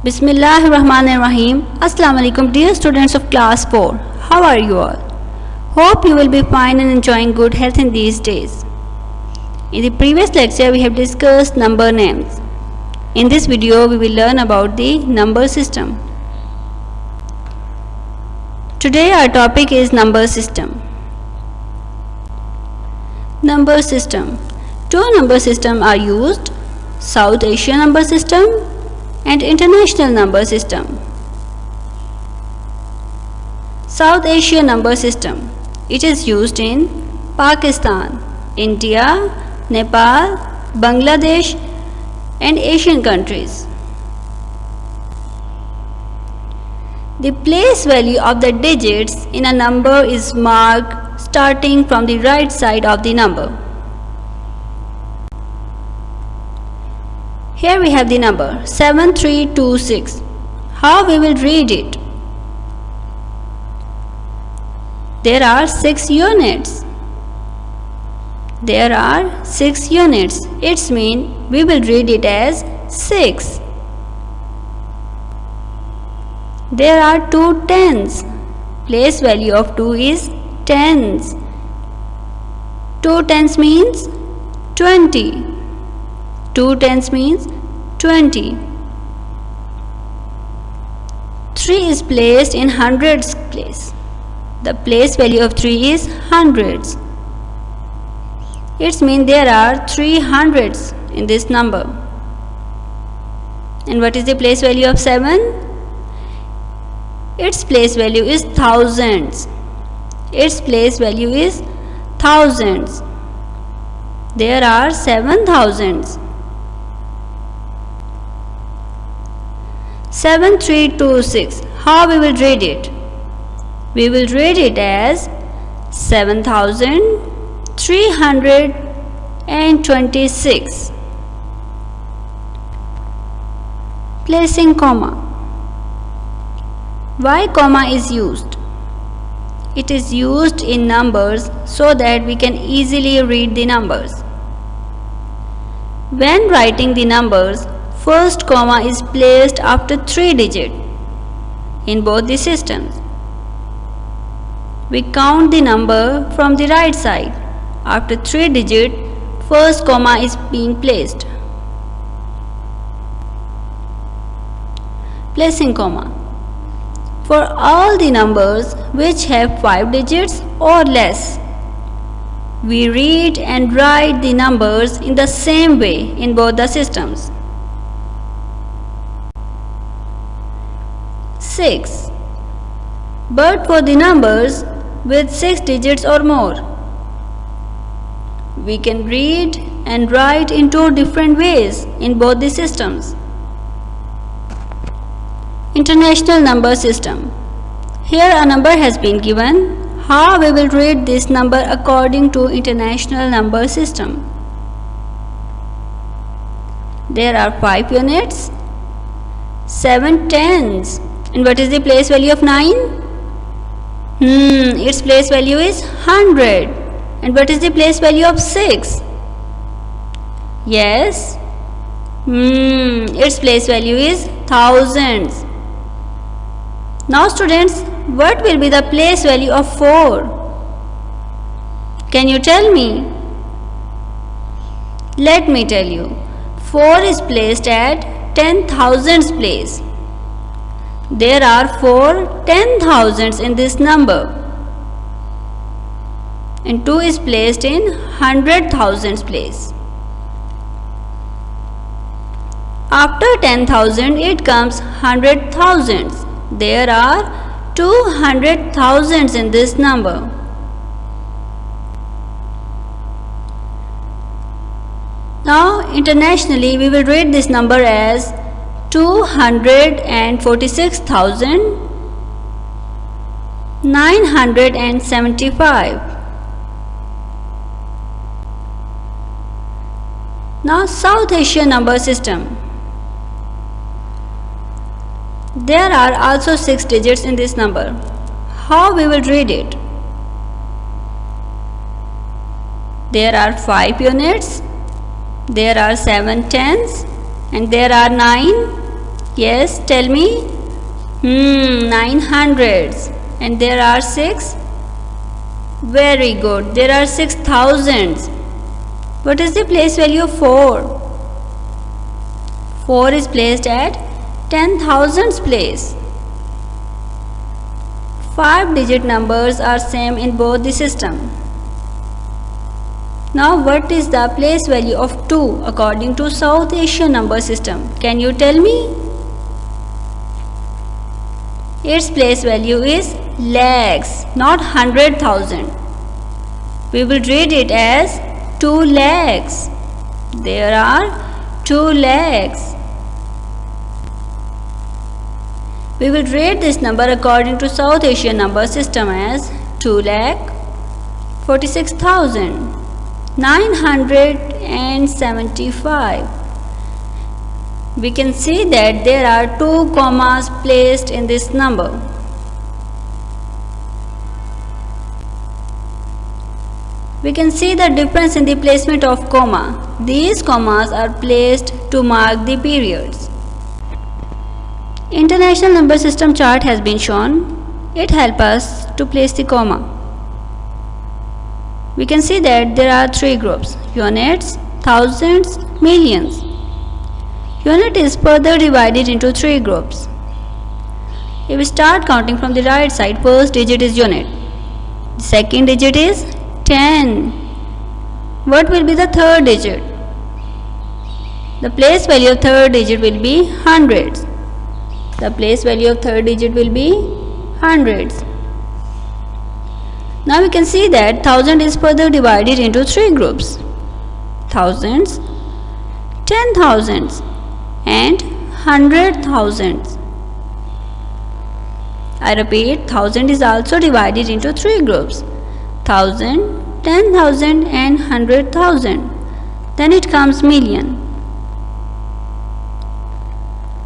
Bismillahirrahmanirrahim. Assalamu alaikum dear students of class 4. How are you all? Hope you will be fine and enjoying good health in these days. In the previous lecture we have discussed number names. In this video we will learn about the number system. Today our topic is number system. Number system. Two number systems are used: South Asian number system and international number system. South Asian number system. It is used in Pakistan, India, Nepal, Bangladesh and Asian countries. The place value of the digits in a number is marked starting from the right side of the number. Here we have the number 7326. How we will read it? There are 6 units. There are 6 units. It means we will read it as 6. There are 2 tens. Place value of 2 is tens. 2 tens means 20. 2 tens means 20. 3 is placed in hundreds place. The place value of 3 is hundreds. It means there are 3 hundreds in this number. And what is the place value of 7? Its place value is thousands. Its place value is thousands. There are 7 thousands. 7326. How we will read it? We will read it as 7326. Placing comma. Why comma is used? It is used in numbers so that we can easily read the numbers. When writing the numbers, first comma is placed after 3 digits in both the systems. We count the number from the right side. After 3 digits, first comma is being placed. Placing comma. For all the numbers which have 5 digits or less, we read and write the numbers in the same way in both the systems. 6. But for the numbers with 6 digits or more, we can read and write in 2 different ways in both the systems. International number system. Here a number has been given. How we will read this number according to international number system? There are 5 units, 7 tens. And what is the place value of 9? Its place value is 100. And what is the place value of 6? Yes. Its place value is thousands. Now students, what will be the place value of 4? Can you tell me? Let me tell you. 4 is placed at 10,000s place. There are 4 10,000s in this number. And 2 is placed in 100,000s place. After 10,000 it comes 100,000s. There are 200,000s in this number. Now internationally we will read this number as 246,975. Now South Asian number system. There are also 6 digits in this number. How we will read it? There are 5 units, there are 7 tens, and there are 9 Yes, tell me. 900s. And there are 6? Very good. There are 6,000s. What is the place value of 4? 4 is placed at 10,000s place. 5-digit numbers are same in both the system. Now what is the place value of 2 according to South Asian number system? Can you tell me? Its place value is lakhs, not 100,000. We will read it as 2 lakhs. There are 2 lakhs. We will rate this number according to South Asian number system as 2,46,975. We can see that there are 2 commas placed in this number. We can see the difference in the placement of comma. These commas are placed to mark the periods. International number system chart has been shown. It helps us to place the comma. We can see that there are 3 groups: units, thousands, millions. Unit is further divided into 3 groups. If we start counting from the right side, first digit is unit. The second digit is 10. What will be the third digit? The place value of third digit will be hundreds. The place value of third digit will be hundreds. Now we can see that thousand is further divided into 3 groups: thousands, 10,000s and 100,000s. I repeat, thousand is also divided into 3 groups: 1,000, 10,000 and 100,000. Then it comes million.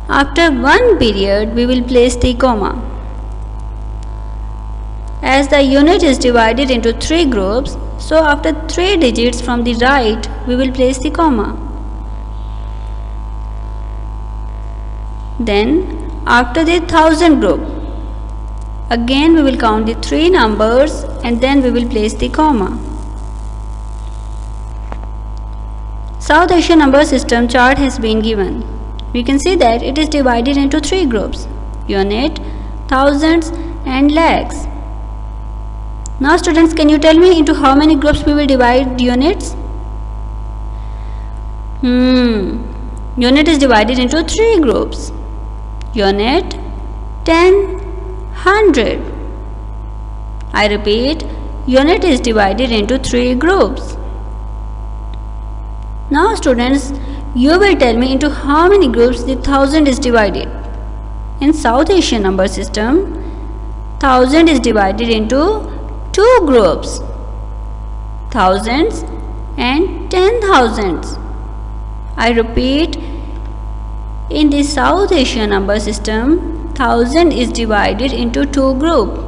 After one period, we will place the comma. As the unit is divided into 3 groups, so after 3 digits from the right, we will place the comma. Then, after the thousand group, again we will count the 3 numbers and then we will place the comma. South Asian number system chart has been given. We can see that it is divided into 3 groups: unit, thousands and lakhs. Now students, can you tell me into how many groups we will divide units? Unit is divided into 3 groups: unit, 10, 100. I repeat, unit is divided into 3 groups. Now students, you will tell me into how many groups the thousand is divided. In South Asian number system, thousand is divided into 2 groups: thousands and 10,000s. I repeat, in the South Asian number system, thousand is divided into 2 groups: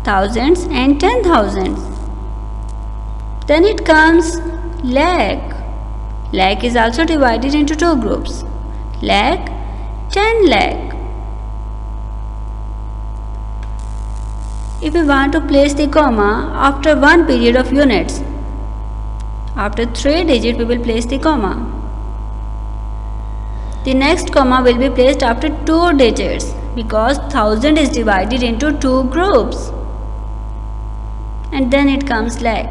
thousands and 10,000s. Then it comes lakh. Lakh is also divided into 2 groups: lakh, 10 lakh. If we want to place the comma after one period of units, after 3 digits we will place the comma. The next comma will be placed after 2 digits because thousand is divided into 2 groups. And then it comes lakh.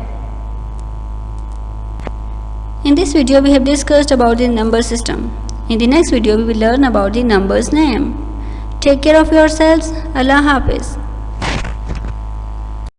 In this video we have discussed about the number system. In the next video we will learn about the numbers name. Take care of yourselves. Allah Hafiz.